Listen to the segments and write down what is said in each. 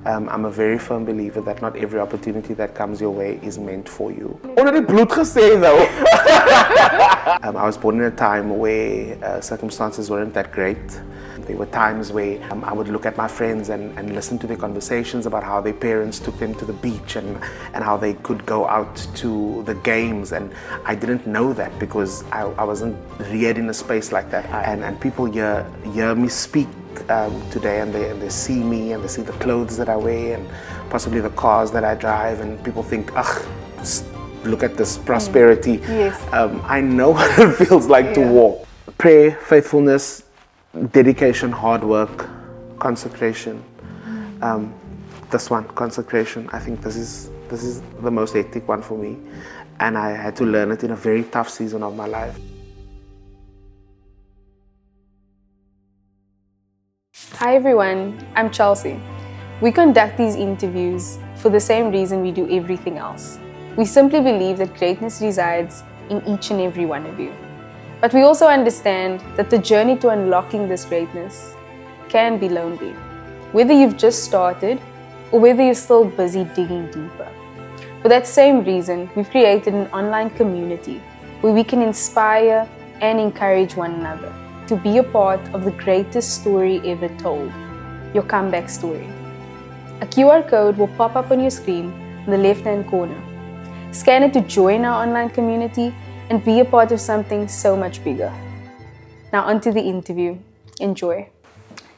I'm a very firm believer that not every opportunity that comes your way is meant for you. Onder bloed gesê though. I was born in a time where circumstances weren't that great. There were times where I would look at my friends and listen to their conversations about how their parents took them to the beach and how they could go out to the games, and I didn't know that because I wasn't reared in a space like that. And people hear me speak today, and they see me and they see the clothes that I wear and possibly the cars that I drive, and people think, look at this prosperity. Yes. I know what it feels like to walk. Prayer, faithfulness, dedication, hard work, consecration. This one, consecration, I think this is the most hectic one for me, and I had to learn it in a very tough season of my life. Hi everyone, I'm Chelsea. We conduct these interviews for the same reason we do everything else. We simply believe that greatness resides in each and every one of you. But we also understand that the journey to unlocking this greatness can be lonely, whether you've just started or whether you're still busy digging deeper. For that same reason, we've created an online community where we can inspire and encourage one another to be a part of the greatest story ever told, your comeback story. A QR code will pop up on your screen in the left-hand corner. Scan it to join our online community and be a part of something so much bigger. Now onto the interview. Enjoy.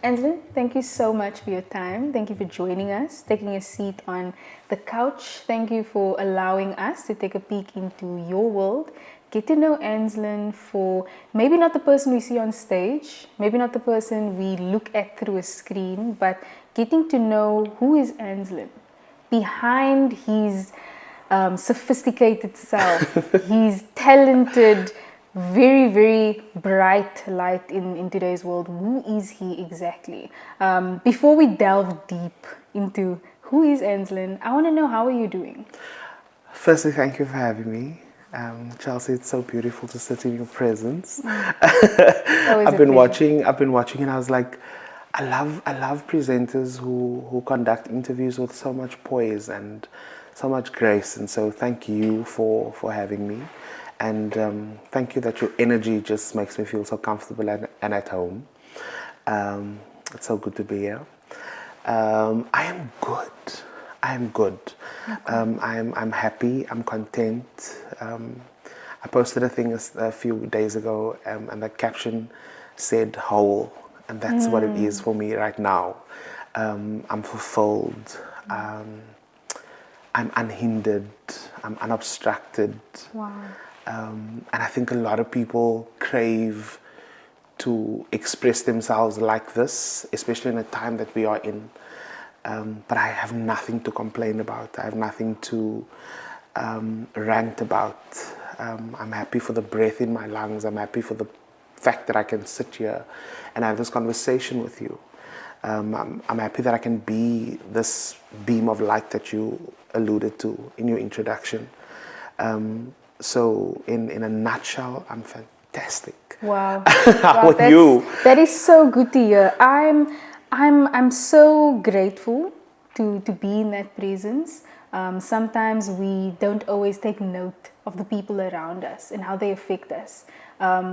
Anslin, thank you so much for your time. Thank you for joining us, taking a seat on the couch. Thank you for allowing us to take a peek into your world. Get to know Anslin for maybe not the person we see on stage, maybe not the person we look at through a screen, but getting to know who is Anslin behind his sophisticated self, his talented, very, very bright light in today's world. Who is he exactly? Before we delve deep into who is Anslin, I want to know, how are you doing? Firstly, thank you for having me. Chelsea, it's so beautiful to sit in your presence. I've been watching and I was like, I love presenters who conduct interviews with so much poise and so much grace, and so thank you for having me, and thank you that your energy just makes me feel so comfortable and at home. It's so good to be here. I am good. I'm happy. I'm content. I posted a thing a few days ago, and the caption said "whole," and that's what it is for me right now. I'm fulfilled. I'm unhindered. I'm unobstructed. Wow. And I think a lot of people crave to express themselves like this, especially in a time that we are in. But I have nothing to complain about. I have nothing to rant about. I'm happy for the breath in my lungs. I'm happy for the fact that I can sit here and have this conversation with you. I'm happy that I can be this beam of light that you alluded to in your introduction. So in a nutshell, I'm fantastic. Wow. How are you? That is so good to hear. I'm so grateful to be in that presence. Sometimes we don't always take note of the people around us and how they affect us.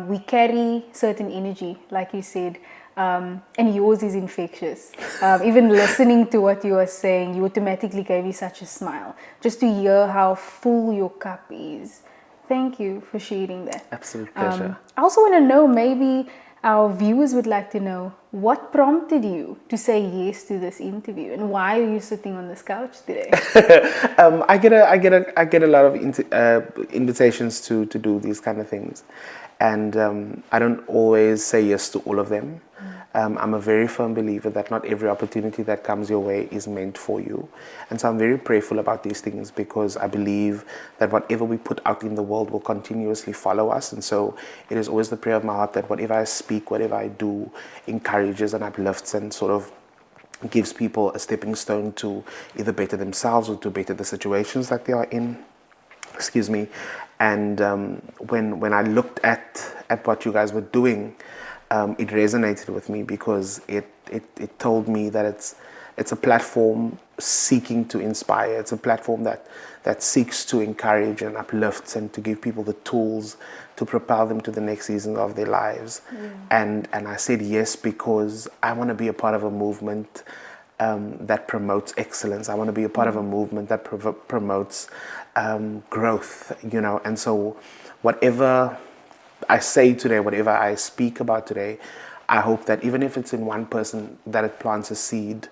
We carry certain energy, like you said, and yours is infectious. Even listening to what you are saying, you automatically gave me such a smile. Just to hear how full your cup is. Thank you for sharing that. Absolute pleasure. I also want to know, maybe our viewers would like to know, what prompted you to say yes to this interview, and why are you sitting on this couch today? I get a lot of invitations to do these kind of things, and I don't always say yes to all of them. I'm a very firm believer that not every opportunity that comes your way is meant for you. And so I'm very prayerful about these things, because I believe that whatever we put out in the world will continuously follow us. And so it is always the prayer of my heart that whatever I speak, whatever I do, encourages and uplifts and sort of gives people a stepping stone to either better themselves or to better the situations that they are in. Excuse me. And when I looked at what you guys were doing, it resonated with me, because it told me that it's a platform seeking to inspire. It's a platform that seeks to encourage and uplifts and to give people the tools to propel them to the next season of their lives. And I said yes because I want to be a part of a movement that promotes excellence. I want to be a part of a movement that promotes growth, and so whatever I say today, whatever I speak about today, I hope that even if it's in one person, that it plants a seed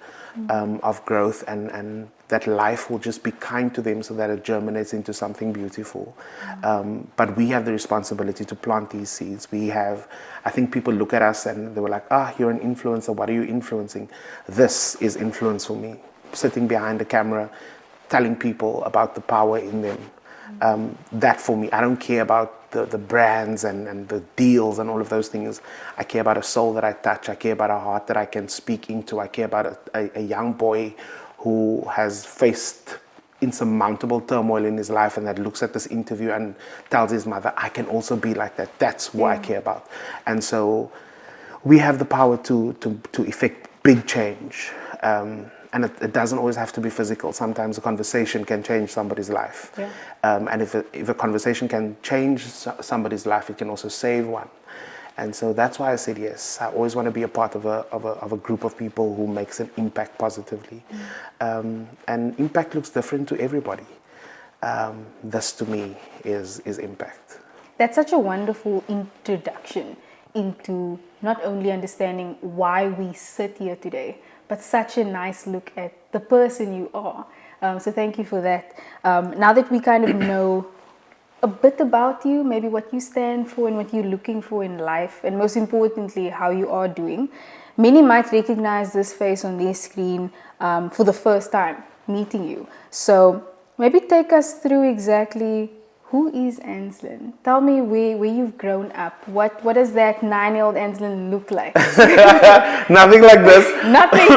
of growth, and that life will just be kind to them so that it germinates into something beautiful. But we have the responsibility to plant these seeds. I think people look at us and they were like, you're an influencer, what are you influencing? This is influence for me. Sitting behind the camera, telling people about the power in them. That for me, I don't care about the brands and the deals and all of those things. I care about a soul that I touch. I care about a heart that I can speak into. I care about a young boy who has faced insurmountable turmoil in his life and that looks at this interview and tells his mother, I can also be like that. That's what I care about. And so we have the power to effect big change. And it doesn't always have to be physical. Sometimes a conversation can change somebody's life. And if a conversation can change somebody's life, it can also save one. And so that's why I said yes. I always want to be a part of a group of people who makes an impact positively. And impact looks different to everybody. This to me is impact. That's such a wonderful introduction into not only understanding why we sit here today, but such a nice look at the person you are. So thank you for that. Now that we kind of know a bit about you, maybe what you stand for and what you're looking for in life, and most importantly, how you are doing, many might recognize this face on their screen for the first time meeting you. So maybe take us through exactly who is Anslin. Tell me where you've grown up. What does that 9-year-old Anslin look like? Nothing like this. Nothing.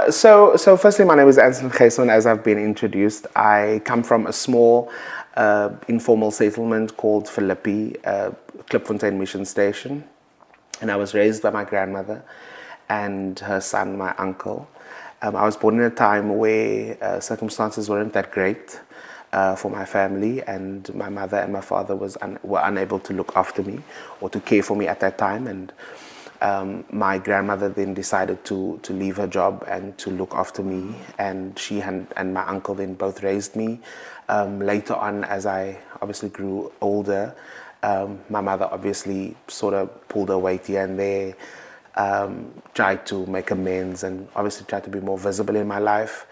So firstly, my name is Anslin Gysman, as I've been introduced. I come from a small informal settlement called Philippi, Klipfontein Mission Station. And I was raised by my grandmother and her son, my uncle. I was born in a time where circumstances weren't that great for my family, and my mother and my father were unable to look after me or to care for me at that time. And my grandmother then decided to leave her job and to look after me, and she and my uncle then both raised me. Later on, as I obviously grew older, my mother obviously sort of pulled her weight here and there, tried to make amends, and obviously tried to be more visible in my life.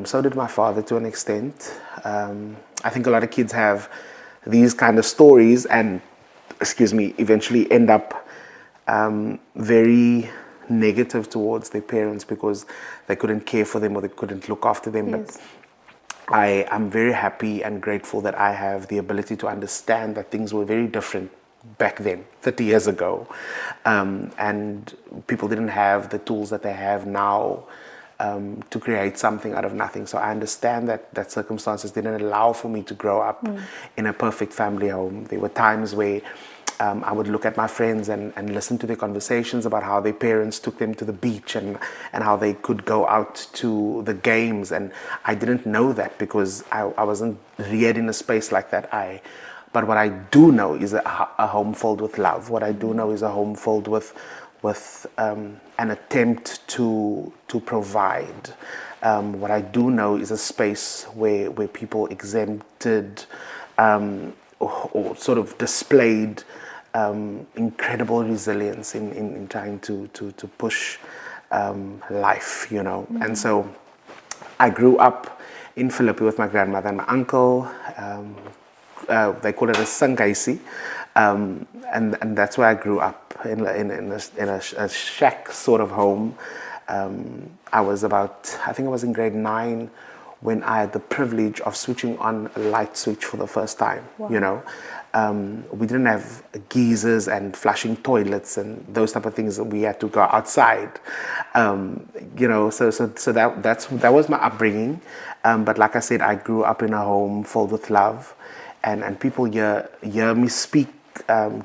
So did my father to an extent. I think a lot of kids have these kind of stories and, eventually end up very negative towards their parents because they couldn't care for them or they couldn't look after them. Yes. But I am very happy and grateful that I have the ability to understand that things were very different back then, 30 years ago. And people didn't have the tools that they have now to create something out of nothing. So I understand that circumstances didn't allow for me to grow up in a perfect family home. There were times where I would look at my friends and listen to their conversations about how their parents took them to the beach and how they could go out to the games. And I didn't know that because I wasn't reared in a space like that. But what I do know is a home filled with love. What I do know is a home filled with an attempt to provide. What I do know is a space where people exempted or sort of displayed incredible resilience in trying to push life, And so I grew up in Philippi with my grandmother and my uncle. They call it a sangaisi. And that's where I grew up, in a shack sort of home. I think I was in grade 9 when I had the privilege of switching on a light switch for the first time. Wow. We didn't have geysers and flushing toilets and those type of things that we had to go outside. So that was my upbringing. But like I said, I grew up in a home filled with love, and people hear me speak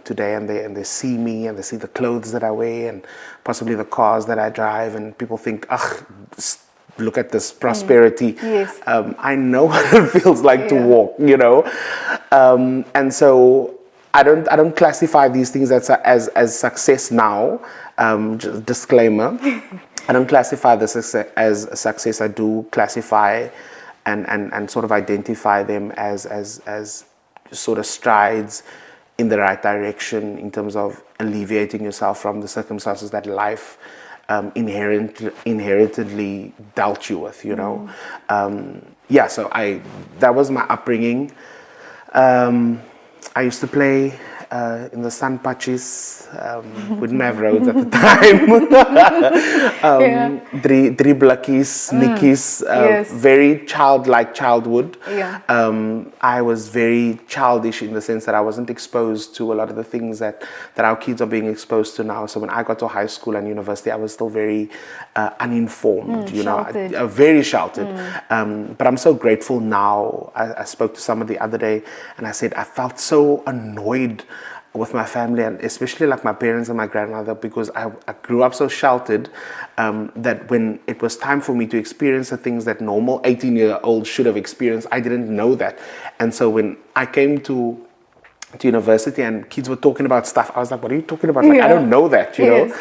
today and they see me and they see the clothes that I wear and possibly the cars that I drive, and people think, look at this prosperity. Yes. I know what it feels like to walk, you know. And so I don't classify these things as success now. Just disclaimer. I don't classify this as a success. I do classify and sort of identify them as sort of strides in the right direction in terms of alleviating yourself from the circumstances that life inherently dealt you with, you know. So that was my upbringing. I used to play in the sun patches. We didn't have roads at the time. Drie blakkies, nickies, very childlike childhood. Yeah. I was very childish in the sense that I wasn't exposed to a lot of the things that our kids are being exposed to now. So when I got to high school and university, I was still very uninformed, you know, very sheltered. But I'm so grateful now. I spoke to somebody the other day and I said, I felt so annoyed with my family, and especially like my parents and my grandmother, because I grew up so sheltered that when it was time for me to experience the things that normal 18-year-olds should have experienced, I didn't know that. And so when I came to university and kids were talking about stuff, I was like, what are you talking about? Like, I don't know that, you know?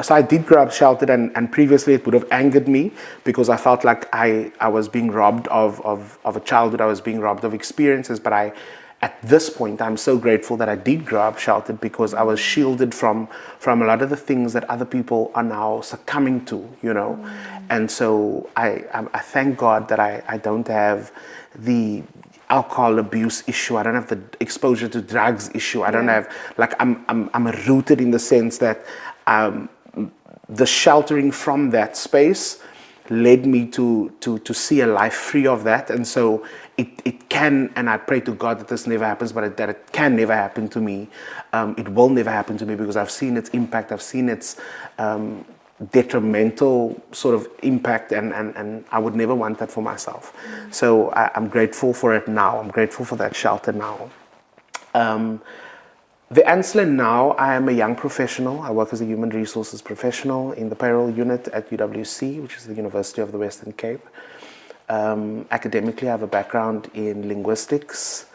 So I did grow up sheltered, and previously it would have angered me because I felt like I was being robbed of a childhood. I was being robbed of experiences, but at this point, I'm so grateful that I did grow up sheltered because I was shielded from a lot of the things that other people are now succumbing to, you know. And so I thank God that I don't have the alcohol abuse issue. I don't have the exposure to drugs issue. I don't have, like, I'm rooted in the sense that the sheltering from that space led me to see a life free of that. And so it can, and I pray to God that this never happens, but that it can never happen to me. It will never happen to me because I've seen its impact. I've seen its detrimental sort of impact, and I would never want that for myself. So I'm grateful for it now. I'm grateful for that shelter now. The Anslin now, I am a young professional. I work as a human resources professional in the payroll unit at UWC, which is the University of the Western Cape. Academically, I have a background in linguistics,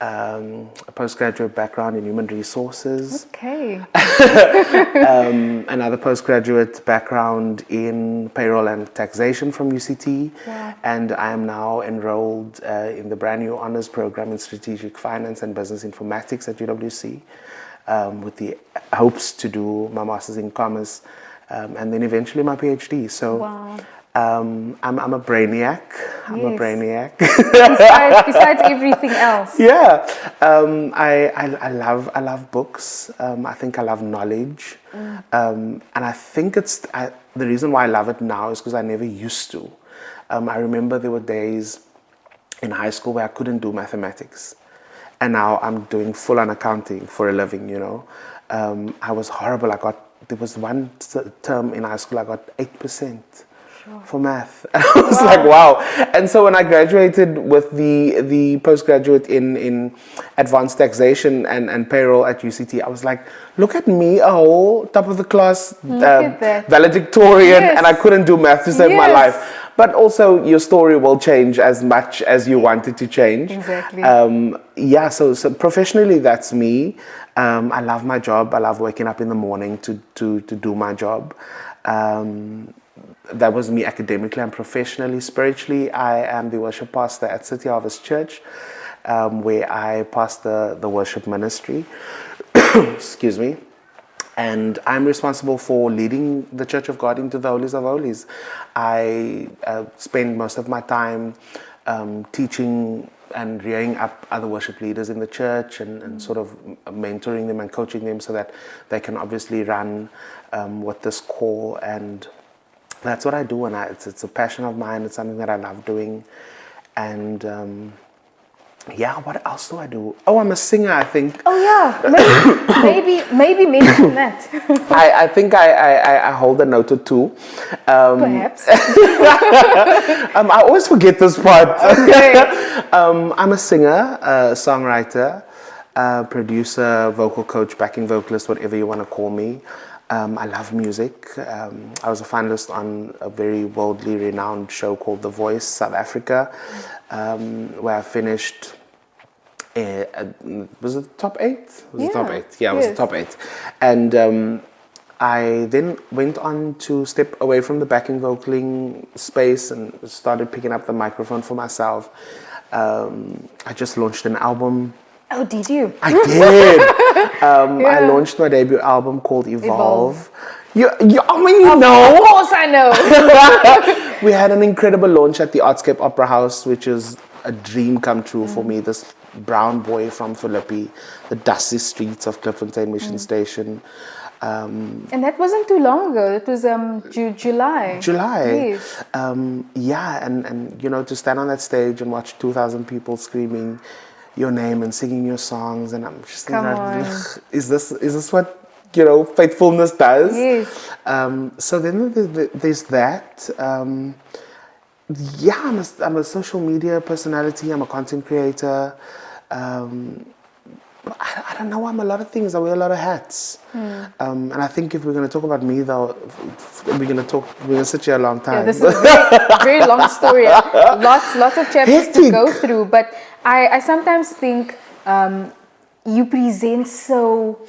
a postgraduate background in human resources. Okay. Another postgraduate background in payroll and taxation from UCT. Yeah. And I am now enrolled in the brand new honors program in strategic finance and business informatics at UWC, with the hopes to do my master's in commerce and then eventually my PhD. So wow. I'm a brainiac. I'm a brainiac. Besides everything else. Yeah. I love books. I think I love knowledge. And I think the reason why I love it now is because I never used to. I remember there were days in high school where I couldn't do mathematics. And now I'm doing full-on accounting for a living, you know. I was horrible. There was one term in high school I got 8%. For math. I was like, wow. And so when I graduated with the postgraduate in advanced taxation and payroll at UCT, I was like, look at me, a whole top of the class valedictorian, and I couldn't do math to save my life. But also your story will change as much as you want it to change. Exactly. So professionally, that's me. I love my job. I love waking up in the morning to do my job. That was me academically and professionally. Spiritually, I am the worship pastor at City Harvest Church, where I pastor the worship ministry. Excuse me. And I'm responsible for leading the Church of God into the Holies of Holies. I spend most of my time teaching and rearing up other worship leaders in the church and sort of mentoring them and coaching them so that they can obviously run with this call. And that's what I do, and it's a passion of mine. It's something that I love doing. And what else do I do? Oh, I'm a singer, I think. Oh yeah, maybe mention that. I think I hold a note or two. Perhaps. I always forget this part. Okay. I'm a singer, a songwriter. producer, vocal coach, backing vocalist, whatever you want to call me. I love music. I was a finalist on a very worldly renowned show called The Voice South Africa, where I finished. Was it top 8? Was it top 8? Yeah, it was the top 8. And I then went on to step away from the backing vocaling space and started picking up the microphone for myself. I just launched an album. Oh, did you? I did. I launched my debut album called Evolve. I mean, you know. Of course I know. We had an incredible launch at the Artscape Opera House, which is a dream come true for me. This brown boy from Philippi, the dusty streets of Cliffontein Mission Station. And that wasn't too long ago. It was July. Yes. And you know, to stand on that stage and watch 2,000 people screaming your name and singing your songs, and I'm just thinking, is this what, you know, faithfulness does? Yes. So then there's that. I'm a social media personality. I'm a content creator. I don't know. I'm a lot of things. I wear a lot of hats. And I think if we're going to talk about me, though, we're going to sit here a long time. Yeah, this is a very long story. Lots of chapters to go through. But I sometimes think you present so...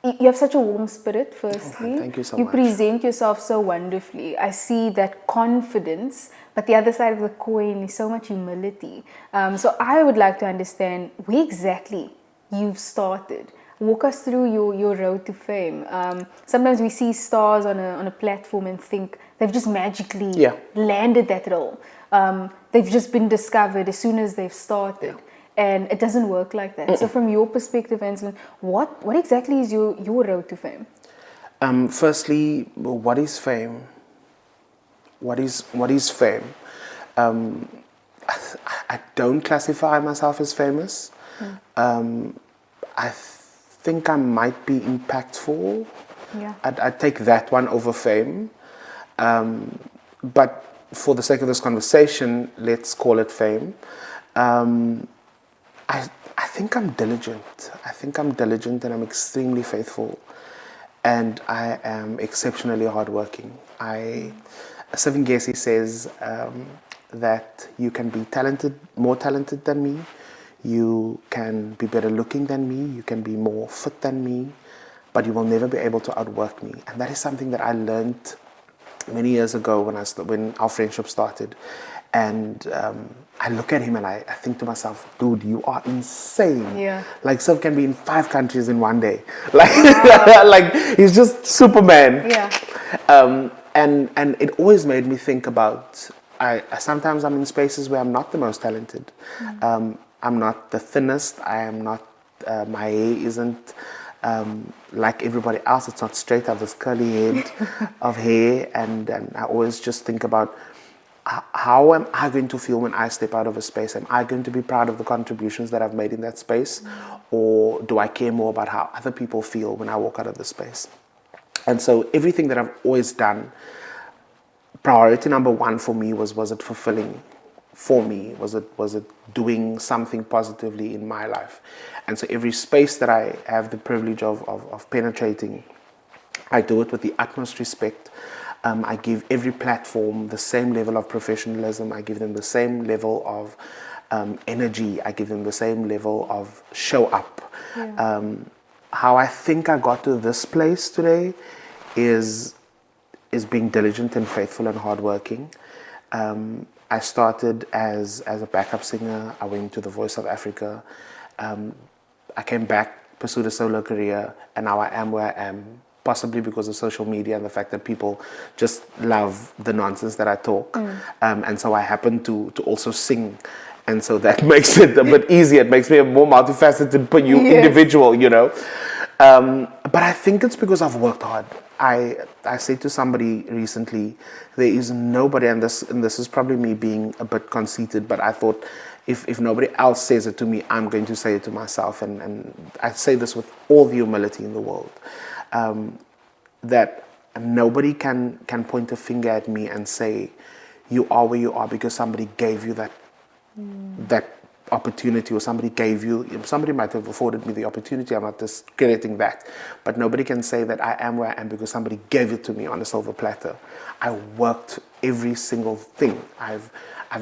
You have such a warm spirit, firstly. Oh, thank you so much. You much. present yourself so wonderfully. I see that confidence, but the other side of the coin is so much humility. So I would like to understand where exactly you've started. Walk us through your road to fame. Sometimes we see stars on a platform and think they've just magically landed that role. They've just been discovered as soon as they've started. And it doesn't work like that. So from your perspective, Anslin, what exactly is your road to fame? Firstly, what is fame? What is fame? I don't classify myself as famous. I think I might be impactful. Yeah. I'd take that one over fame. But for the sake of this conversation, let's call it fame. I think I'm diligent. And I'm extremely faithful. And I am exceptionally hardworking. Stephen Gesey says that you can be more talented than me. You can be better looking than me. You can be more fit than me. But you will never be able to outwork me. And that is something that I learned many years ago when our friendship started. And I look at him and I think to myself, dude, you are insane. Yeah. Like, Soph can be in 5 countries in one day. Like he's just Superman. Yeah. And it always made me think about, sometimes I'm in spaces where I'm not the most talented. I'm not the thinnest. I am not, my hair isn't like everybody else. It's not straight. I have this curly head of hair. And I always just think about, how am I going to feel when I step out of a space? Am I going to be proud of the contributions that I've made in that space? Or do I care more about how other people feel when I walk out of the space? And so everything that I've always done, priority number 1 for me was it fulfilling for me? Was it doing something positively in my life? And so every space that I have the privilege of penetrating, I do it with the utmost respect. I give every platform the same level of professionalism. I give them the same level of energy. I give them the same level of show up. Yeah. How I think I got to this place today is being diligent and faithful and hardworking. I started as a backup singer. I went to The Voice South Africa. I came back, pursued a solo career, and now I am where I am. Possibly because of social media and the fact that people just love the nonsense that I talk. And so I happen to also sing. And so that makes it a bit easier. It makes me a more multifaceted individual, you know. But I think it's because I've worked hard. I said to somebody recently, there is nobody, and this is probably me being a bit conceited, but I thought if nobody else says it to me, I'm going to say it to myself. And I say this with all the humility in the world. That nobody can point a finger at me and say you are where you are because somebody gave you that opportunity, or somebody gave you, somebody might have afforded me the opportunity, I'm not discrediting that, but nobody can say that I am where I am because somebody gave it to me on a silver platter. I worked every single thing. I've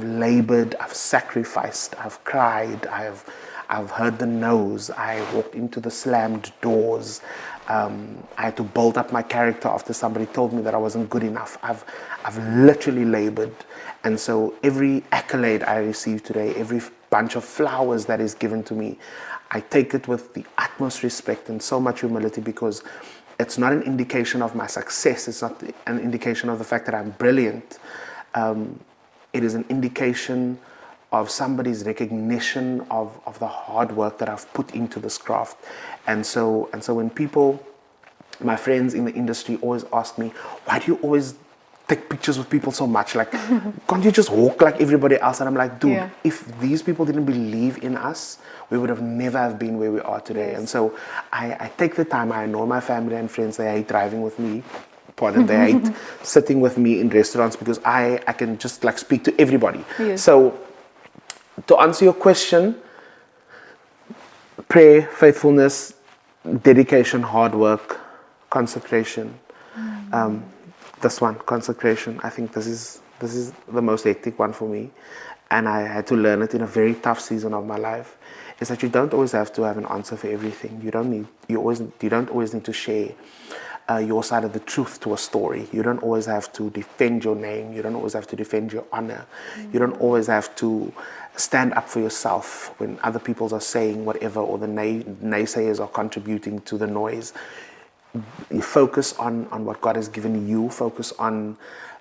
labored, I've sacrificed, I've cried, I've heard the no's, I walked into the slammed doors. I had to build up my character after somebody told me that I wasn't good enough. I've literally labored. And so every accolade I receive today, every bunch of flowers that is given to me, I take it with the utmost respect and so much humility, because it's not an indication of my success. It's not an indication of the fact that I'm brilliant. It is an indication of somebody's recognition of the hard work that I've put into this craft. And so when people, my friends in the industry, always ask me, why do you always take pictures with people so much? Like, can't you just walk like everybody else? And I'm like, dude, if these people didn't believe in us, we would have never have been where we are today. And so I take the time. I know my family and friends, they hate driving with me. Pardon, they hate sitting with me in restaurants, because I can just like speak to everybody. So to answer your question, prayer, faithfulness, dedication, hard work, consecration. This one, consecration, I think this is the most hectic one for me, and I had to learn it in a very tough season of my life. Is that you don't always have to have an answer for everything. You don't always need to share your side of the truth to a story. You don't always have to defend your name. You don't always have to defend your honor. You don't always have to stand up for yourself when other people are saying whatever, or the naysayers are contributing to the noise. You focus on what God has given you. Focus on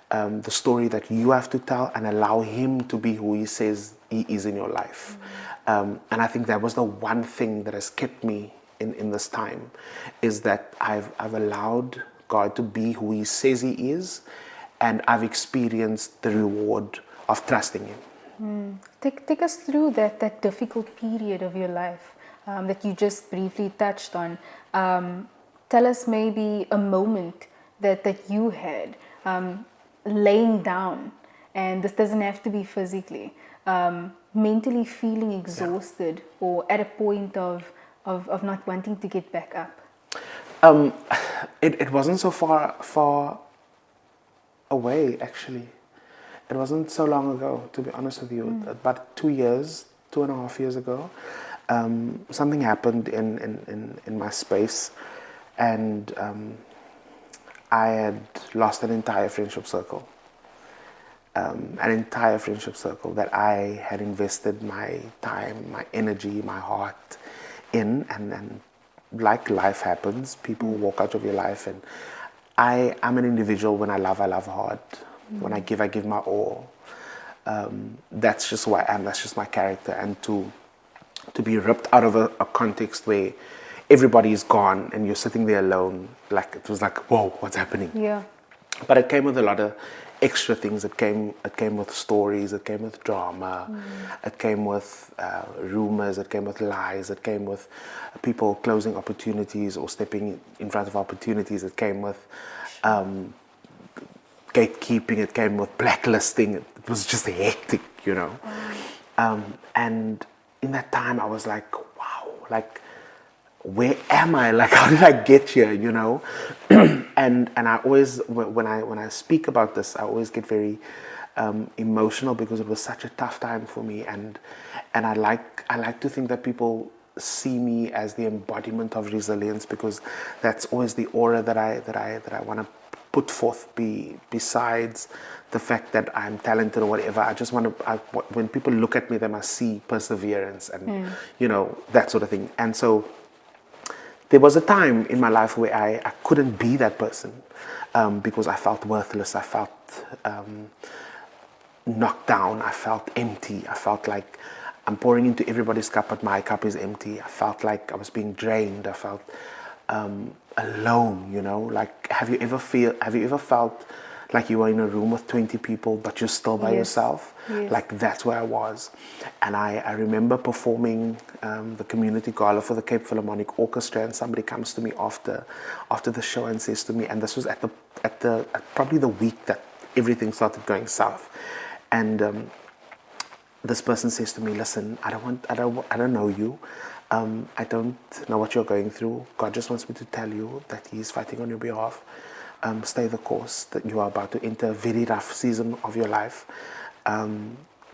the story that you have to tell, and allow Him to be who He says He is in your life. And I think that was the one thing that has kept me in this time, is that I've allowed God to be who He says He is, and I've experienced the reward of trusting Him. Take us through that difficult period of your life that you just briefly touched on. Tell us maybe a moment that you had laying down, and this doesn't have to be physically, mentally feeling exhausted, or at a point of not wanting to get back up. It wasn't so far away, actually. It wasn't so long ago, to be honest with you. About 2.5 years ago, something happened in my space, and I had lost an entire friendship circle. An entire friendship circle that I had invested my time, my energy, my heart in, and like life happens, people walk out of your life, and I'm an individual. When I love hard. When I give my all. That's just who I am. That's just my character. And to be ripped out of a context where everybody is gone and you're sitting there alone, like, it was like, whoa, what's happening? Yeah. But it came with a lot of extra things. It came with stories. It came with drama. It came with rumors. It came with lies. It came with people closing opportunities or stepping in front of opportunities. It came with gatekeeping. It came with blacklisting. It was just hectic, you know. And in that time, I was like, wow, like, where am I? Like, how did I get here, you know? and I always, when I speak about this, I always get very emotional, because it was such a tough time for me, and I like to think that people see me as the embodiment of resilience, because that's always the aura that I want to put forth. Besides the fact that I'm talented or whatever, I just want to. When people look at me, they must see perseverance and you know, that sort of thing. And so there was a time in my life where I couldn't be that person, because I felt worthless. I felt knocked down. I felt empty. I felt like I'm pouring into everybody's cup, but my cup is empty. I felt like I was being drained. I felt alone, you know. Like, have you ever felt like you were in a room with 20 people, but you're still by yourself? Yes. Like, that's where I was. And I remember performing the community gala for the Cape Philharmonic Orchestra, and somebody comes to me after the show and says to me, and this was at probably the week that everything started going south, and this person says to me, listen, I don't know you. I don't know what you're going through. God just wants me to tell you that He's fighting on your behalf. Stay the course, that you are about to enter a very rough season of your life.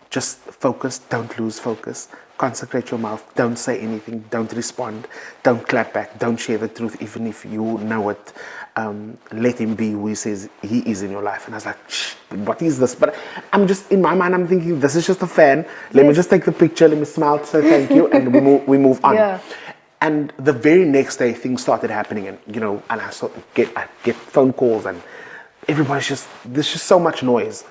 Just focus, don't lose focus. Consecrate your mouth, don't say anything, don't respond, don't clap back, don't share the truth even if you know it. Let Him be who He says He is in your life. And I was like, shh, what is this? But I'm just, in my mind, I'm thinking, this is just a fan. Let me just take the picture, let me smile, say thank you, and we move on. Yeah. And the very next day, things started happening, and and I get phone calls, and there's just so much noise.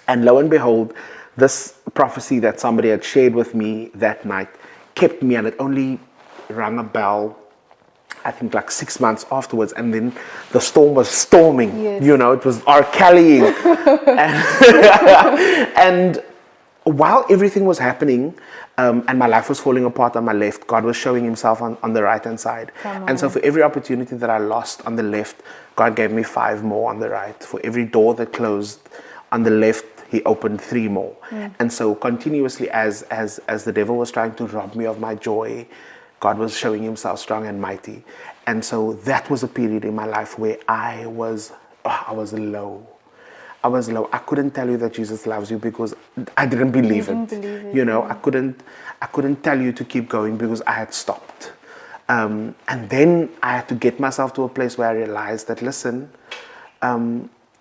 And lo and behold, this prophecy that somebody had shared with me that night kept me, and it only rang a bell, I think, like 6 months afterwards, and then the storm was storming. Yes. It was R. Kelly. And while everything was happening, and my life was falling apart on my left, God was showing Himself on the right-hand side. And so for every opportunity that I lost on the left, God gave me 5 more on the right. For every door that closed on the left, He opened 3 more. And so continuously, as the devil was trying to rob me of my joy, God was showing Himself strong and mighty. And so that was a period in my life where I was low. I was low. I couldn't tell you that Jesus loves you because I didn't believe it. I couldn't tell you to keep going because I had stopped. And then I had to get myself to a place where I realized that, listen,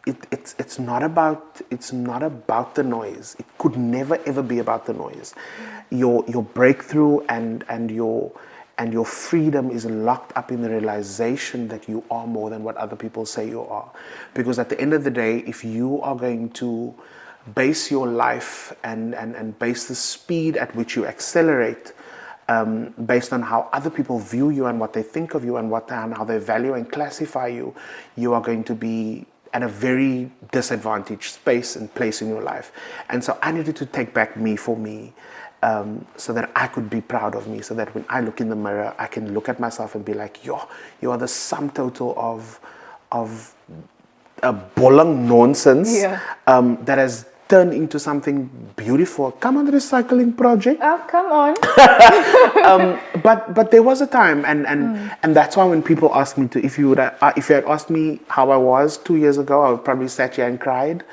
it's not about the noise. It could never ever be about the noise. Your breakthrough and your freedom is locked up in the realization that you are more than what other people say you are. Because at the end of the day, if you are going to base your life and base the speed at which you accelerate based on how other people view you and what they think of you and how they value and classify you, you are going to be at a very disadvantaged space and place in your life. And so I needed to take back me for me, so that I could be proud of me, so that when I look in the mirror, I can look at myself and be like, you are the sum total of a bolong nonsense that has turned into something beautiful. Come on, the recycling project. Oh, come on. But there was a time, and that's why when people ask me if you had asked me how I was 2 years ago, I would probably sat here and cried.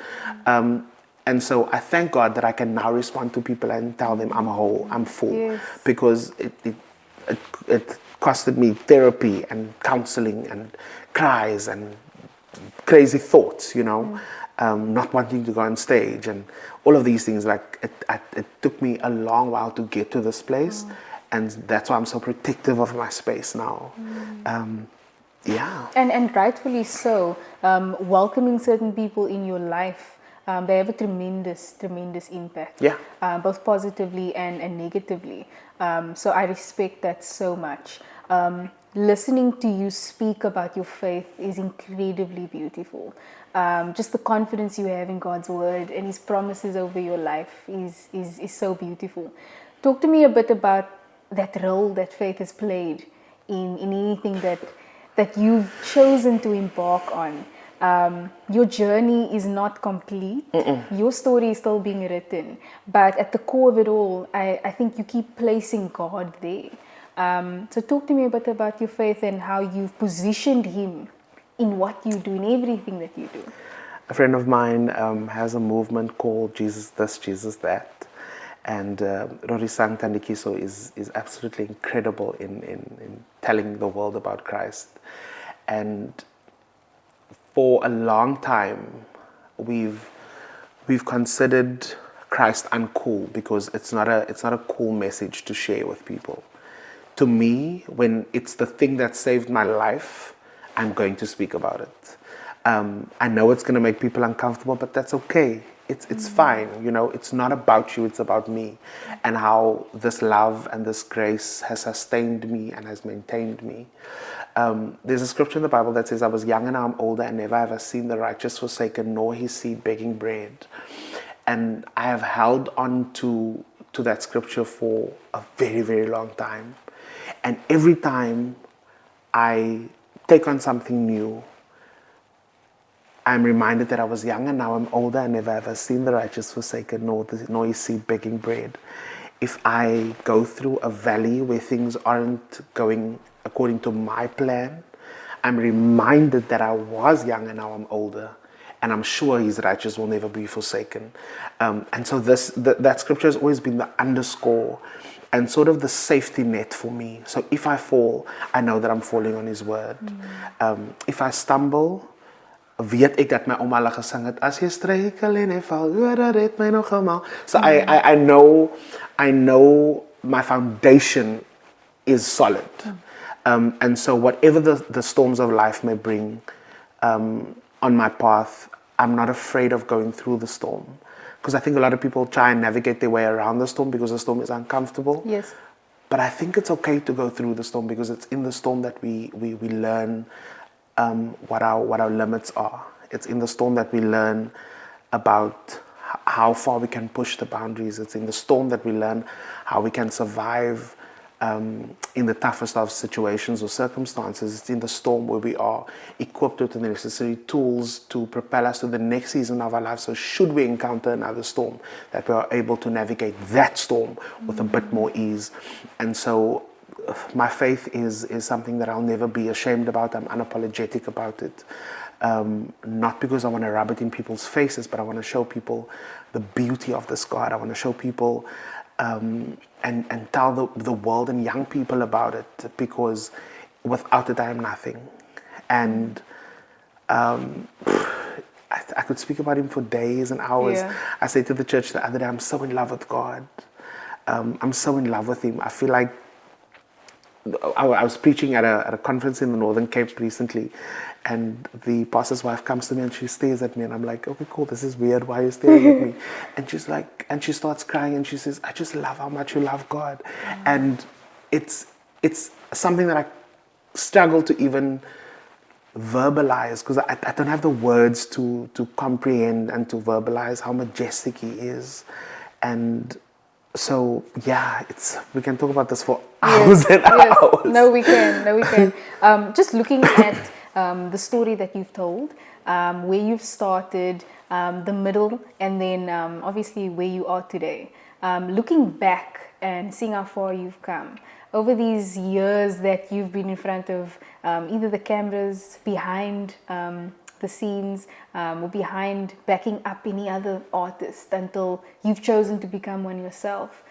And so I thank God that I can now respond to people and tell them I'm whole, I'm full, because it costed me therapy and counseling and cries and crazy thoughts, not wanting to go on stage and all of these things. Like it took me a long while to get to this place, and that's why I'm so protective of my space now. Yeah. And rightfully so. Welcoming certain people in your life, they have a tremendous impact. Yeah. Both positively and negatively. So I respect that so much. Listening to you speak about your faith is incredibly beautiful. Just the confidence you have in God's word and His promises over your life is so beautiful. Talk to me a bit about that role that faith has played in anything that you've chosen to embark on. Your journey is not complete. Your story is still being written. But at the core of it all, I think you keep placing God there. So talk to me a bit about your faith and how you've positioned Him in what you do, in everything that you do. A friend of mine has a movement called Jesus This, Jesus That. And Rory Sang Tandikiso is absolutely incredible in telling the world about Christ. And for a long time, we've considered Christ uncool because it's not a cool message to share with people. To me, when it's the thing that saved my life, I'm going to speak about it. I know it's going to make people uncomfortable, but that's okay. It's fine. It's not about you, it's about me, and how this love and this grace has sustained me and has maintained me. There's a scripture in the Bible that says, I was young and now I'm older, and never have I seen the righteous forsaken, nor his seed begging bread. And I have held on to that scripture for a very, very long time. And every time I take on something new, I'm reminded that I was young and now I'm older and never ever seen the righteous forsaken nor his seed begging bread. If I go through a valley where things aren't going according to my plan, I'm reminded that I was young and now I'm older, and I'm sure his righteous will never be forsaken. And so that scripture has always been the underscore and sort of the safety net for me. So if I fall, I know that I'm falling on his word. If I stumble, weet ek dat my ouma al gesing het, as jy struikel en jy val, red my nog eenmaal. So I know my foundation is solid. And so whatever the storms of life may bring on my path, I'm not afraid of going through the storm. Because I think a lot of people try and navigate their way around the storm because the storm is uncomfortable. Yes. But I think it's okay to go through the storm because it's in the storm that we learn what our limits are. It's in the storm that we learn about how far we can push the boundaries. It's in the storm that we learn how we can survive in the toughest of situations or circumstances. It's in the storm where we are equipped with the necessary tools to propel us to the next season of our lives. So should we encounter another storm, that we are able to navigate that storm with a bit more ease. And so my faith is something that I'll never be ashamed about. I'm unapologetic about it. Not because I want to rub it in people's faces, but I want to show people the beauty of this God. I want to show people and tell the world and young people about it, because without it I am nothing. And I could speak about him for days and hours. Yeah. I said to the church the other day, I'm so in love with God. I'm so in love with him. I feel like I was preaching at a conference in the Northern Cape recently, and the pastor's wife comes to me and she stares at me, and I'm like, okay, cool, this is weird, why are you staring at me? And she's like, and she starts crying and she says, I just love how much you love God. And it's something that I struggle to even verbalize, because I don't have the words to comprehend and to verbalize how majestic he is. And so yeah, we can talk about this for hours and hours. No, we can. Just looking at the story that you've told, where you've started, the middle, and then obviously where you are today. Looking back and seeing how far you've come over these years that you've been in front of either the cameras, behind the scenes, or behind backing up any other artist until you've chosen to become one yourself.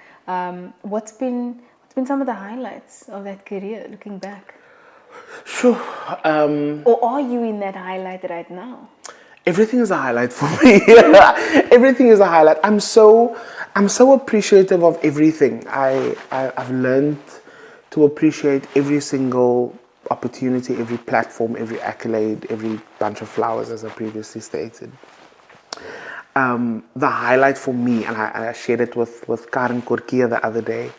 What's been some of the highlights of that career, looking back? Sure. Or are you in that highlight right now? Everything is a highlight for me. Everything is a highlight. I'm so appreciative of everything. I've learned to appreciate every single opportunity, every platform, every accolade, every bunch of flowers, as I previously stated. The highlight for me, and I shared it with Karen Korkia the other day.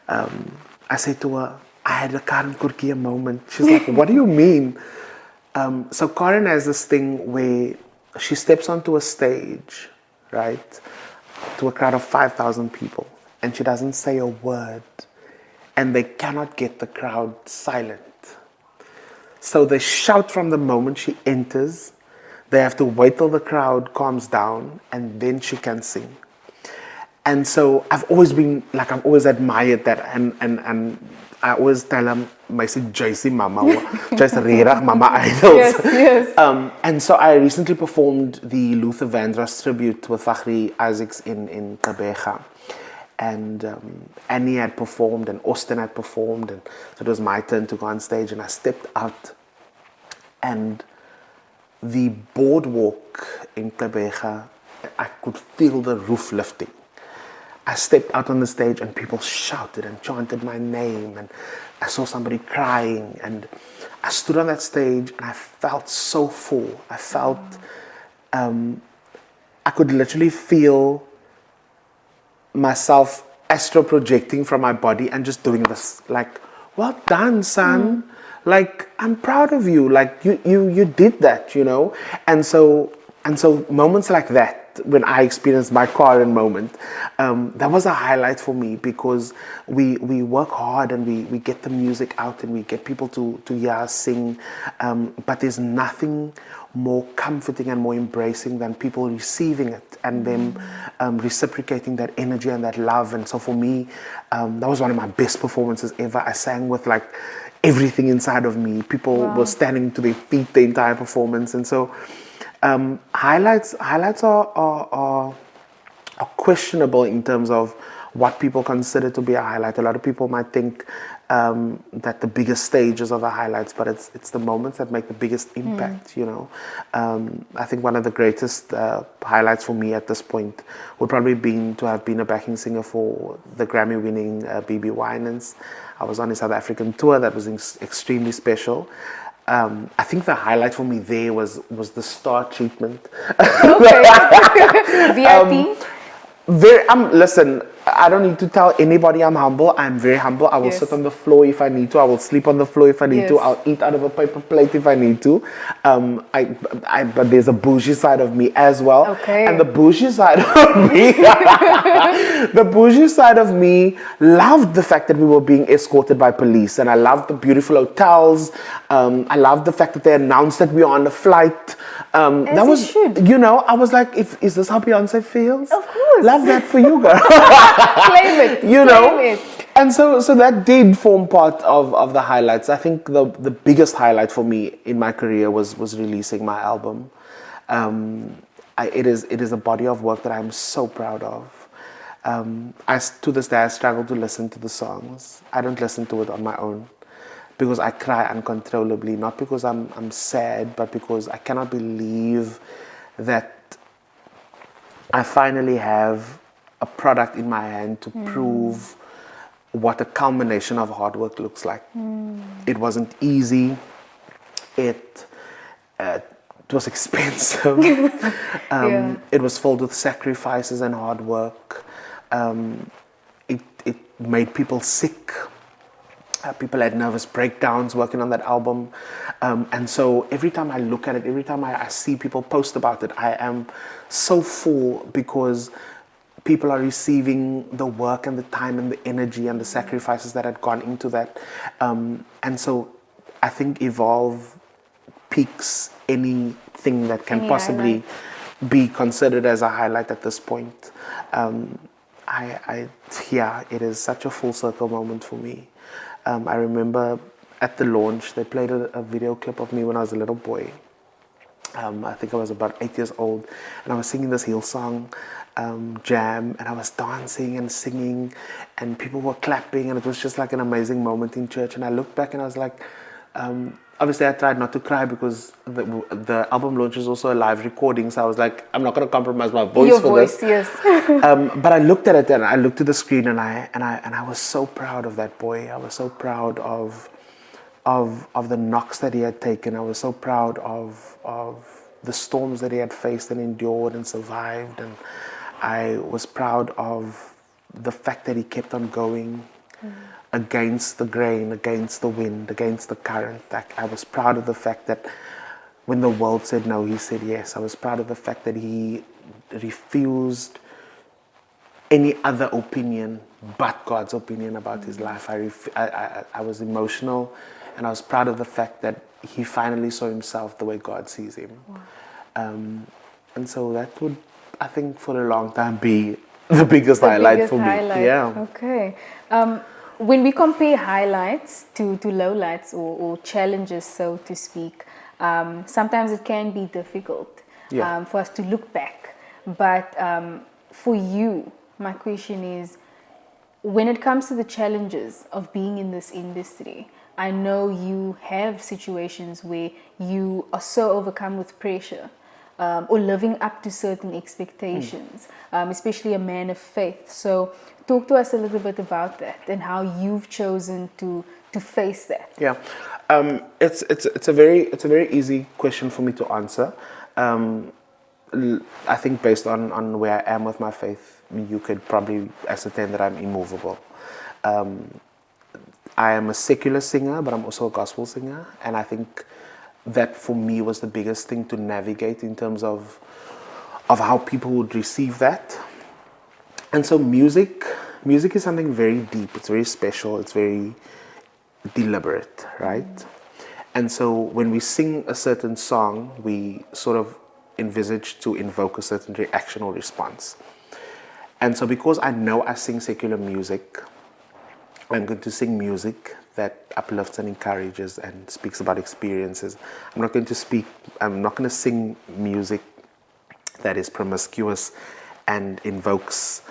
I said to her, I had a Karen Korkia moment. She's like, what do you mean? So Karen has this thing where she steps onto a stage, right, to a crowd of 5,000 people, and she doesn't say a word, and they cannot get the crowd silent. So they shout from the moment she enters. They have to wait till the crowd calms down, and then she can sing. And so I've always admired that, and I always tell them, I say, JC Mama, just Rerach Mama Idols. Yes. And so I recently performed the Luther Vandross tribute with Fachri Isaacs in Gqeberha. And Annie had performed, and Austin had performed, and so it was my turn to go on stage, and I stepped out, and the boardwalk in Gqeberha, I could feel the roof lifting. I stepped out on the stage and people shouted and chanted my name, and I saw somebody crying, and I stood on that stage and I felt so full. I felt, I could literally feel myself astral projecting from my body and just doing this, like, well done, son. Like, I'm proud of you. Like, you did that, you know? And so moments like that, when I experienced my Karen moment, that was a highlight for me, because we work hard and we get the music out and we get people to hear us sing, but there's nothing more comforting and more embracing than people receiving it and them reciprocating that energy and that love. And so for me, that was one of my best performances ever. I sang with like everything inside of me. People were standing to their feet the entire performance. And so highlights are questionable in terms of what people consider to be a highlight. A lot of people might think that the biggest stages are the highlights, but it's the moments that make the biggest impact, you know. I think one of the greatest highlights for me at this point would probably be to have been a backing singer for the Grammy-winning B.B. Winans. I was on a South African tour that was extremely special. I think the highlight for me there was the star treatment. Okay. VIP? Listen, I don't need to tell anybody I'm humble. I'm very humble. I will sit on the floor if I need to. I will sleep on the floor if I need to. I'll eat out of a paper plate if I need to. But there's a bougie side of me as well. Okay. And the bougie side of me, the bougie side of me loved the fact that we were being escorted by police, and I loved the beautiful hotels. I loved the fact that they announced that we were on a flight. That was, you know, I was like, is this how Beyonce feels? Of course. Love that for you, girl. Claim it. You know? Claim it. And so that did form part of the highlights. I think the biggest highlight for me in my career was releasing my album. It is a body of work that I'm so proud of. To this day, I struggle to listen to the songs. I don't listen to it on my own because I cry uncontrollably, not because I'm sad, but because I cannot believe that I finally have a product in my hand to prove what a culmination of hard work looks like. It wasn't easy. It was expensive. It was filled with sacrifices and hard work. It made people sick. People had nervous breakdowns working on that album. And so every time I look at it, every time I see people post about it, I am so full because people are receiving the work and the time and the energy and the sacrifices that had gone into that. And so I think Evolve peaks anything that can possibly be considered as a highlight at this point. It is such a full circle moment for me. I remember at the launch, they played a video clip of me when I was a little boy. I think I was about 8 years old, and I was singing this Hillsong jam, and I was dancing and singing, and people were clapping, and it was just like an amazing moment in church. And I looked back and I was like, obviously I tried not to cry because the album launch is also a live recording, so I was like, I'm not going to compromise my voice for this. Yes. But I looked at it and I looked at the screen, and I was so proud of that boy. I was so proud of the knocks that he had taken. I was so proud of the storms that he had faced and endured and survived. And I was proud of the fact that he kept on going against the grain, against the wind, against the current. I was proud of the fact that when the world said no, he said yes. I was proud of the fact that he refused any other opinion but God's opinion about his life. I was emotional, and I was proud of the fact that he finally saw himself the way God sees him. Wow. And so that would, I think, for a long time be the biggest highlight for me. Yeah. Okay. When we compare highlights to lowlights or challenges, so to speak, sometimes it can be difficult for us to look back. But for you, my question is, when it comes to the challenges of being in this industry, I know you have situations where you are so overcome with pressure or living up to certain expectations, especially a man of faith. So talk to us a little bit about that and how you've chosen to face that. Yeah, it's a very easy question for me to answer. I think based on where I am with my faith, you could probably ascertain that I'm immovable. I am a secular singer, but I'm also a gospel singer, and I think that for me was the biggest thing to navigate in terms of how people would receive that. And so music is something very deep, it's very special, it's very deliberate, right? And so when we sing a certain song, we sort of envisage to invoke a certain reaction or response. And so because I know I sing secular music, I'm going to sing music that uplifts and encourages and speaks about experiences. I'm not going to sing music that is promiscuous and invokes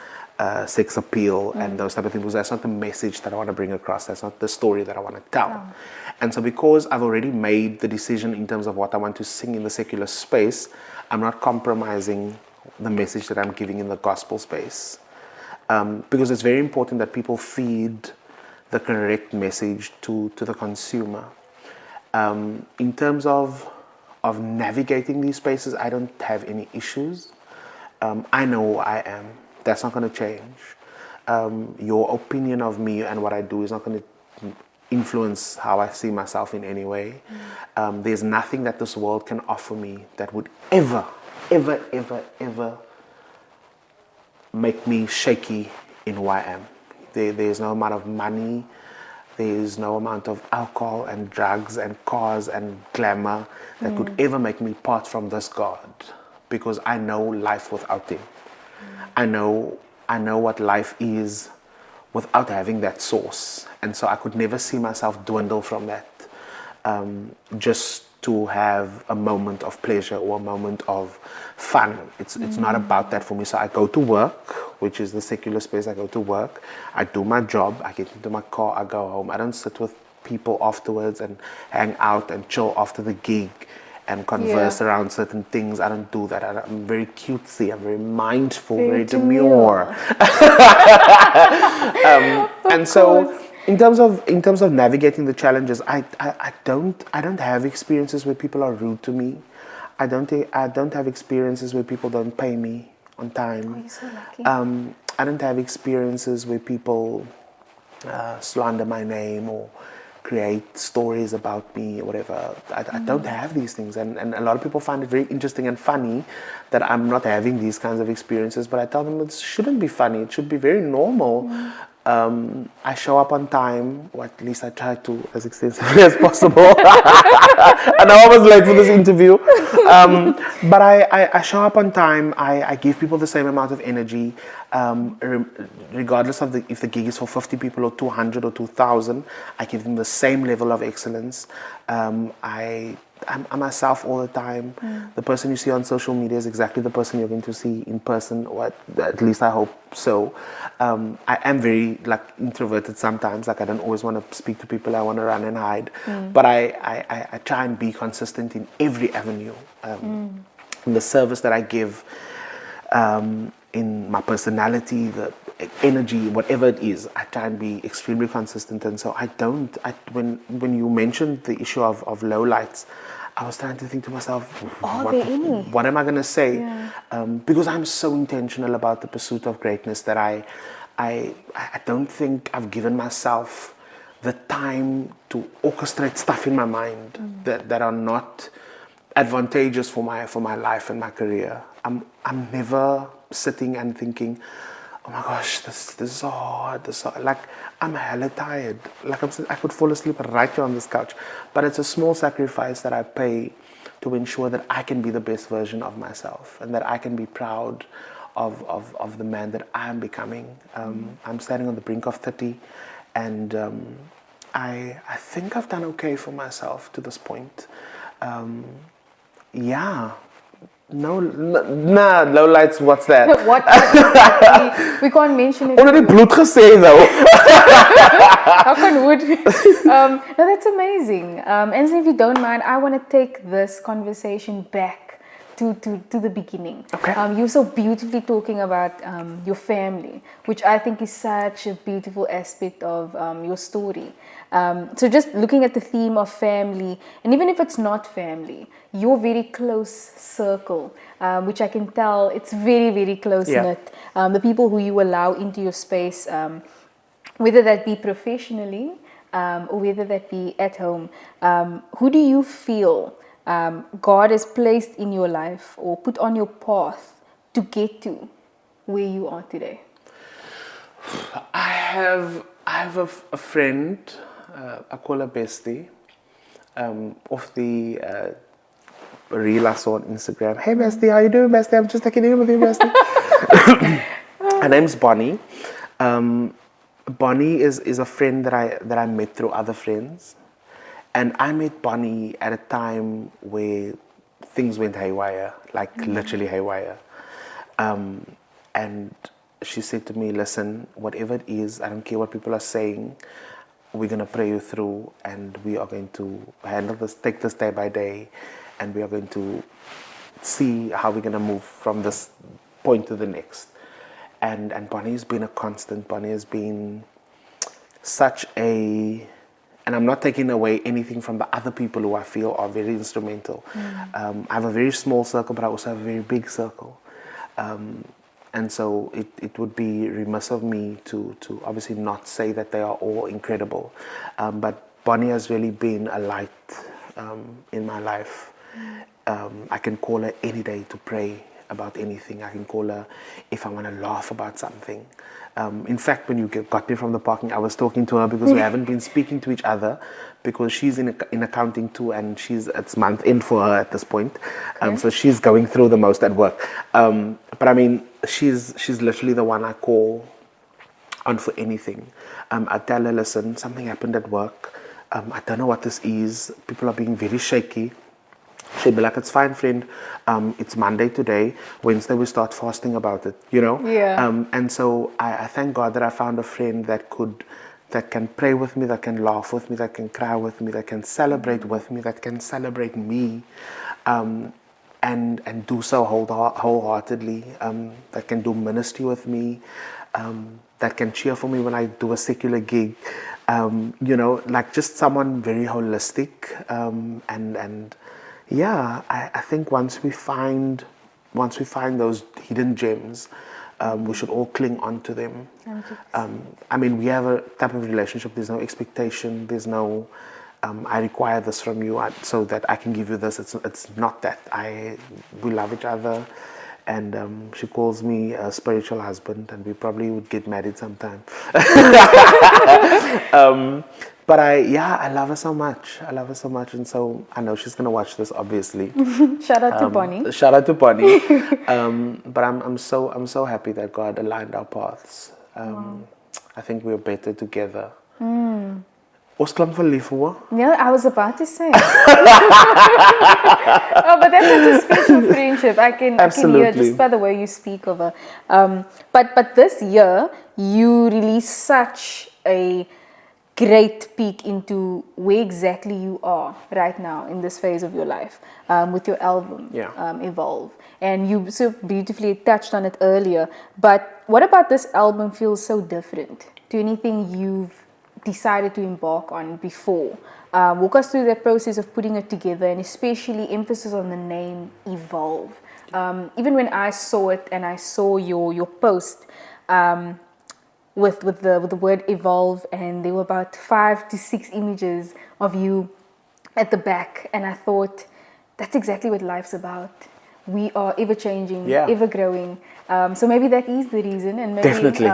sex appeal and those type of things, because that's not the message that I want to bring across. That's not the story that I want to tell. Oh. And so because I've already made the decision in terms of what I want to sing in the secular space, I'm not compromising the message that I'm giving in the gospel space. Because it's very important that people feed the correct message to the consumer. In terms of navigating these spaces, I don't have any issues. I know who I am. That's not going to change. Your opinion of me and what I do is not going to influence how I see myself in any way. There's nothing that this world can offer me that would ever make me shaky in who I am. There's no amount of money, there's no amount of alcohol and drugs and cars and glamour that could ever make me part from this God, because I know life without Him. I know what life is without having that source, and so I could never see myself dwindle from that, just to have a moment of pleasure or a moment of fun. It's not about that for me. So I go to work, which is the secular space. I go to work, I do my job, I get into my car, I go home. I don't sit with people afterwards and hang out and chill after the gig and converse around certain things. I don't do that. I'm very cutesy, I'm very mindful, very demure. And so in terms of navigating the challenges, I don't have experiences where people are rude to me. I don't have experiences where people don't pay me on time. Oh, you're so lucky. I don't have experiences where people slander my name or create stories about me or whatever. I don't have these things, and a lot of people find it very interesting and funny that I'm not having these kinds of experiences, but I tell them it shouldn't be funny. It should be very normal. I show up on time, or at least I try to, as extensively as possible. I know I was late for this interview, but I show up on time. I give people the same amount of energy, regardless of if the gig is for 50 people or 200 or 2,000. I give them the same level of excellence. I'm myself all the time. The person you see on social media is exactly the person you're going to see in person, or at least I hope so. I am very introverted sometimes. I don't always want to speak to people. I want to run and hide. But I try and be consistent in every avenue. In the service that I give, in my personality, the energy, whatever it is, I try and be extremely consistent. And so when you mentioned the issue of lowlights, I was trying to think to myself, what am I going to say? Yeah. Because I'm so intentional about the pursuit of greatness that I don't think I've given myself the time to orchestrate stuff in my mind that are not advantageous for my life and my career. I'm never sitting and thinking, oh my gosh, this is so hard. I'm hella tired. I could fall asleep right here on this couch. But it's a small sacrifice that I pay to ensure that I can be the best version of myself and that I can be proud of the man that I'm becoming. I'm standing on the brink of 30, and I think I've done okay for myself to this point. No lights, what's that? What? We can't mention it. Already bloed gesê though. Knock on wood. No, that's amazing. And so if you don't mind, I want to take this conversation back to the beginning. Okay. You're so beautifully talking about your family, which I think is such a beautiful aspect of your story. So just looking at the theme of family, and even if it's not family, your very close circle, which I can tell it's very, very close-knit. The people who you allow into your space, whether that be professionally or whether that be at home, who do you feel God has placed in your life or put on your path to get to where you are today? I have a friend, I call her Bestie. off the reel I saw on Instagram. Hey, bestie, how you doing, bestie? I'm just checking in with you, bestie. Her name's Bonnie. Bonnie is a friend that I met through other friends, and I met Bonnie at a time where things went haywire, like literally haywire. And she said to me, "Listen, whatever it is, I don't care what people are saying. We're gonna pray you through, and we are going to handle this, take this day by day, and we are going to see how we're gonna move from this point to the next." And Bonnie's been a constant. Bonnie has been such a, and I'm not taking away anything from the other people who I feel are very instrumental. I have a very small circle, but I also have a very big circle. And so it would be remiss of me to obviously not say that they are all incredible. But Bonnie has really been a light in my life. I can call her any day to pray about anything. I can call her if I want to laugh about something. In fact, when you got me from the parking, I was talking to her because we haven't been speaking to each other because she's in accounting too, and it's month end for her at this point. So she's going through the most at work. But I mean, she's literally the one I call on for anything. I tell her, listen, something happened at work. I don't know what this is. People are being very shaky. She'd be like, it's fine, friend. It's Monday today. Wednesday we start fasting about it, you know? Yeah. And so I thank God that I found a friend that can pray with me, that can laugh with me, that can cry with me, that can celebrate with me, that can celebrate me, and do so wholeheartedly, that can do ministry with me, that can cheer for me when I do a secular gig, you know, like just someone very holistic, and yeah, I think once we find those hidden gems, we should all cling on to them. I mean, we have a type of relationship. There's no expectation. There's no, I require this from you so that I can give you this. It's not that. We love each other, and she calls me a spiritual husband, and we probably would get married sometime. But I love her so much. I love her so much, and so I know she's gonna watch this, obviously. Shout out to Bonnie. Shout out to Bonnie. But I'm so happy that God aligned our paths. I think we're better together. Ons klink verlief hoor. Yeah, I was about to say. Oh, but that's such a special friendship. I can hear just by the way you speak of her. But this year you released such a great peek into where exactly you are right now in this phase of your life, with your album, Evolve. And you so beautifully touched on it earlier. But what about this album feels so different to anything you've decided to embark on before? Walk us through that process of putting it together, and especially emphasis on the name Evolve. Even when I saw it and I saw your post, with the word evolve, and there were about 5 to 6 images of you at the back, and I thought that's exactly what life's about. We are ever changing, ever growing. So maybe that is the reason, and maybe definitely.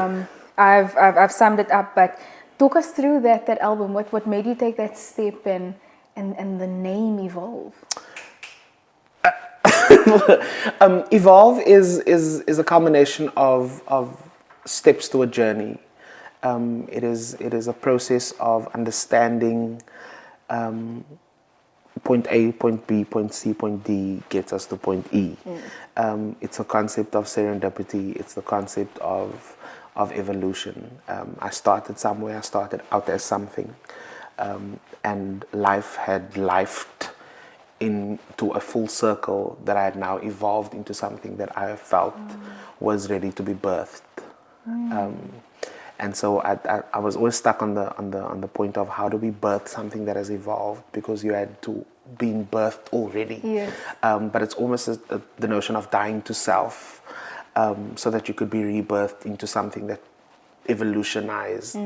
I've summed it up. But talk us through that album. What made you take that step and the name Evolve? Evolve is a combination of steps to a journey. It is a process of understanding point A, point B, point C, point D gets us to point E. It's a concept of serendipity. It's the concept of evolution. I started somewhere. I started out as something, and life had lifed into a full circle that I had now evolved into something that I felt was ready to be birthed. And so I was always stuck on the point of how do we birth something that has evolved, because you had to been birthed already. Yes. But it's almost the notion of dying to self, so that you could be rebirthed into something that evolutionized.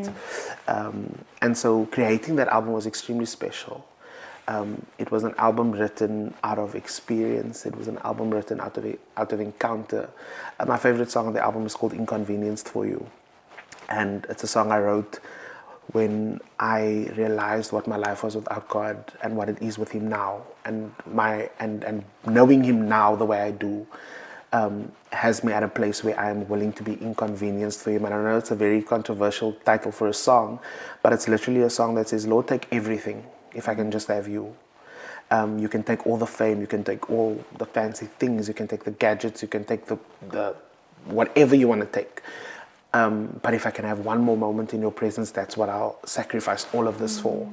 And so creating that album was extremely special. It was an album written out of experience. It was an album written out of encounter. My favorite song on the album is called Inconvenienced for You. And it's a song I wrote when I realized what my life was without God and what it is with Him now, and knowing Him now the way I do, has me at a place where I am willing to be inconvenienced for Him. And I know it's a very controversial title for a song, but it's literally a song that says, Lord, take everything if I can just have you. You can take all the fame, you can take all the fancy things, you can take the gadgets, you can take the whatever you want to take. But if I can have one more moment in your presence, that's what I'll sacrifice all of this for.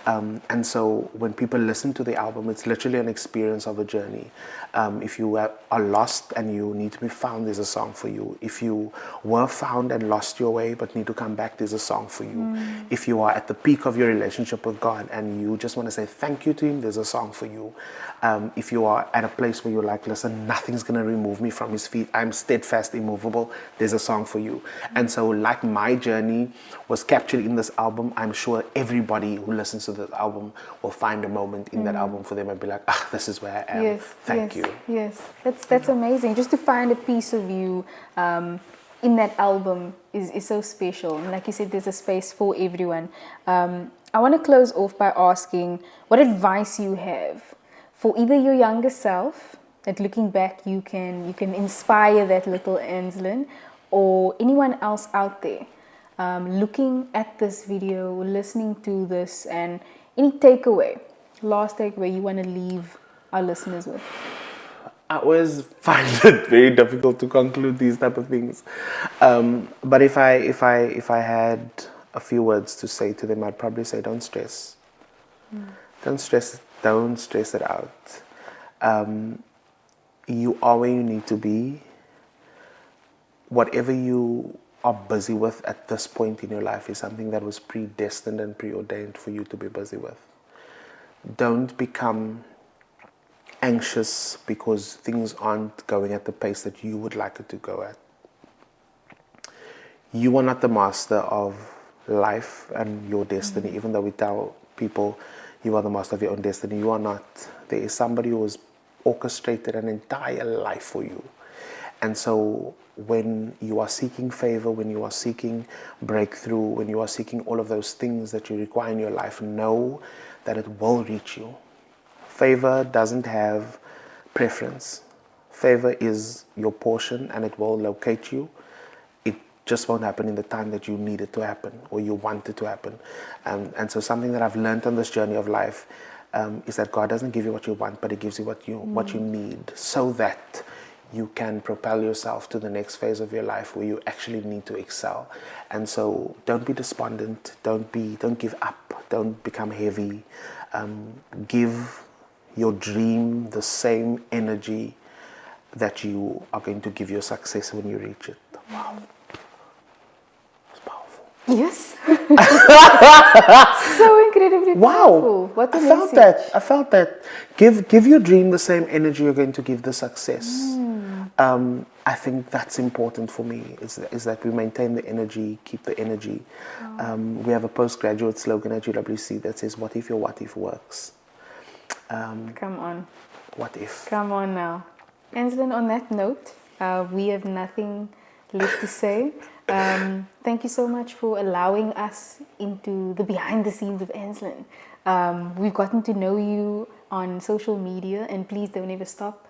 And so when people listen to the album, it's literally an experience of a journey. If you are lost and you need to be found, there's a song for you. If you were found and lost your way but need to come back, there's a song for you. If you are at the peak of your relationship with God and you just want to say thank you to Him, there's a song for you. If you are at a place where you're like, listen, nothing's going to remove me from His feet, I'm steadfast, immovable, there's a song for you. And so like my journey was captured in this album, I'm sure everybody who listens to this album will find a moment in that album for them and be like, this is where I am. Yes, Thank you. Yes, that's amazing. Just to find a piece of you in that album is so special. And like you said, there's a space for everyone. I want to close off by asking what advice you have for either your younger self, that looking back you can inspire that little Anslin, or anyone else out there looking at this video, listening to this, and any last takeaway you want to leave our listeners with. I always find it very difficult to conclude these type of things, but if I had a few words to say to them, I'd probably say, don't stress. Don't stress it out. You are where you need to be. Whatever you are busy with at this point in your life is something that was predestined and preordained for you to be busy with. Don't become anxious because things aren't going at the pace that you would like it to go at. You are not the master of life and your destiny, even though we tell people you are the master of your own destiny. You are not. There is somebody who has orchestrated an entire life for you. And so when you are seeking favor, when you are seeking breakthrough, when you are seeking all of those things that you require in your life, know that it will reach you. Favor doesn't have preference. Favor is your portion and it will locate you. It just won't happen in the time that you need it to happen or you want it to happen. And so something that I've learned on this journey of life is that God doesn't give you what you want, but He gives you what you need, so that you can propel yourself to the next phase of your life where you actually need to excel. And so don't be despondent, don't give up, don't become heavy. Give your dream the same energy that you are going to give your success when you reach it. Wow. It's powerful. Yes. So incredibly powerful. What a message. I felt that. Give your dream the same energy you're going to give the success. I think that's important for me, is that we maintain the energy, keep the energy. We have a postgraduate slogan at UWC that says, what if your what if works? Come on. What if? Come on now. Anslin, on that note, we have nothing left to say. Thank you so much for allowing us into the behind the scenes of Anslin. We've gotten to know you on social media, and please don't ever stop.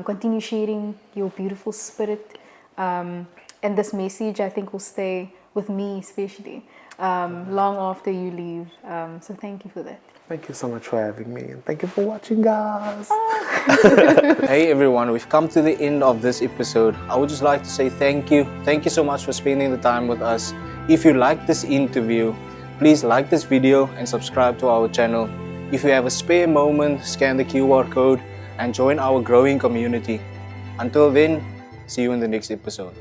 Continue sharing your beautiful spirit, and this message I think will stay with me especially long after you leave. So thank you for that. Thank you so much for having me, and thank you for watching, guys. Hey everyone, we've come to the end of this episode. I would just like to say thank you. Thank you so much for spending the time with us. If you like this interview, please like this video and subscribe to our channel. If you have a spare moment, scan the QR code and join our growing community. Until then, see you in the next episode.